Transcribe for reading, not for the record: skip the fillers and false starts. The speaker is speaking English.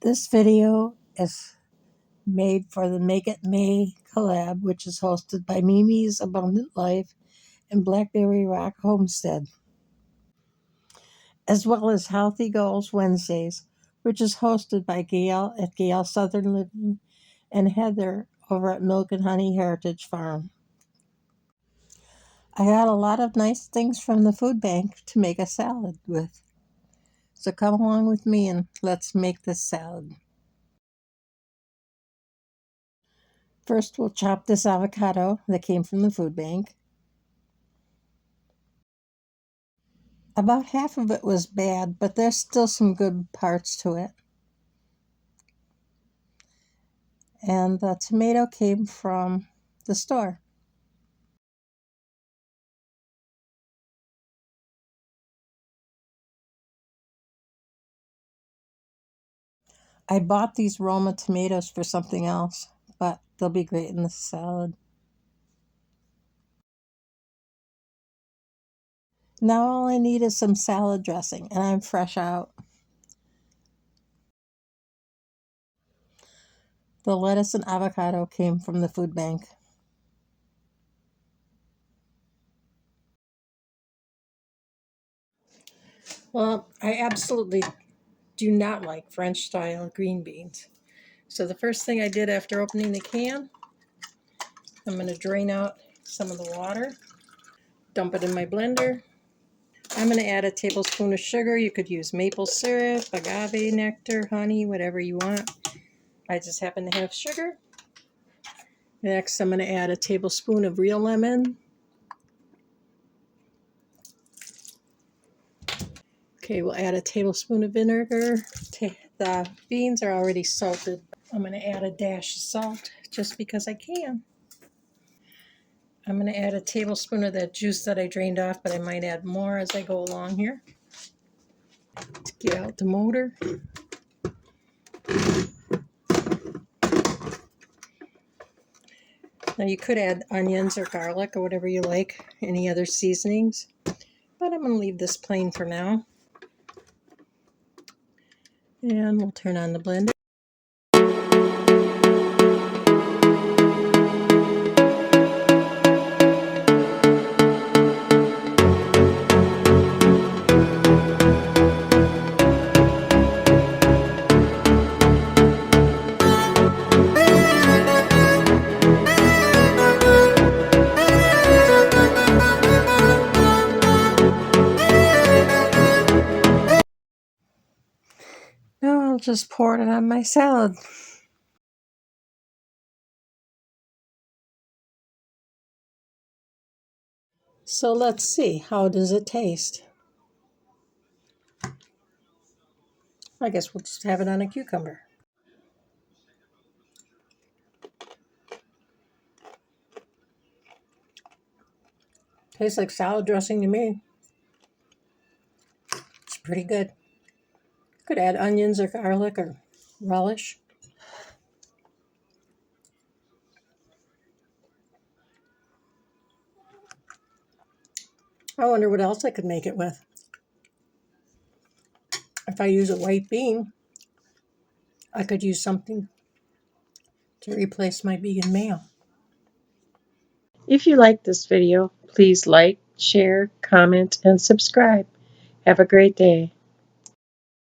This video is made for the Make It May collab, which is hosted by Mimi's Abundant Life and Blackberry Rock Homestead, as well as Healthy Goals Wednesdays, which is hosted by Gail at Gail Southern Living and Heather over at Milk and Honey Heritage Farm. I got a lot of nice things from the food bank to make a salad with. So come along with me and let's make this salad. First, we'll chop this avocado that came from the food bank. About half of it was bad, but there's still some good parts to it. And the tomato came from the store. I bought these Roma tomatoes for something else, but they'll be great in the salad. Now all I need is some salad dressing, and I'm fresh out. The lettuce and avocado came from the food bank. Well, I absolutely do not like French style green beans. So the first thing I did after opening the can, I'm going to drain out some of the water, dump it in my blender. I'm going to add a tablespoon of sugar. You could use maple syrup, agave nectar, honey, whatever you want. I just happen to have sugar. Next, I'm going to add a tablespoon of real lemon. Okay, we'll add a tablespoon of vinegar. The beans are already salted. I'm going to add a dash of salt just because I can. I'm going to add a tablespoon of that juice that I drained off, but I might add more as I go along here to get out the motor. Now you could add onions or garlic or whatever you like, any other seasonings, but I'm going to leave this plain for now. And we'll turn on the blender. Now I'll just pour it on my salad. So let's see, how does it taste? I guess we'll just have it on a cucumber. Tastes like salad dressing to me. It's pretty good. Could add onions or garlic or relish. I wonder what else I could make it with. If I use a white bean, I could use something to replace my vegan mayo. If you like this video, please like, share, comment, and subscribe. Have a great day.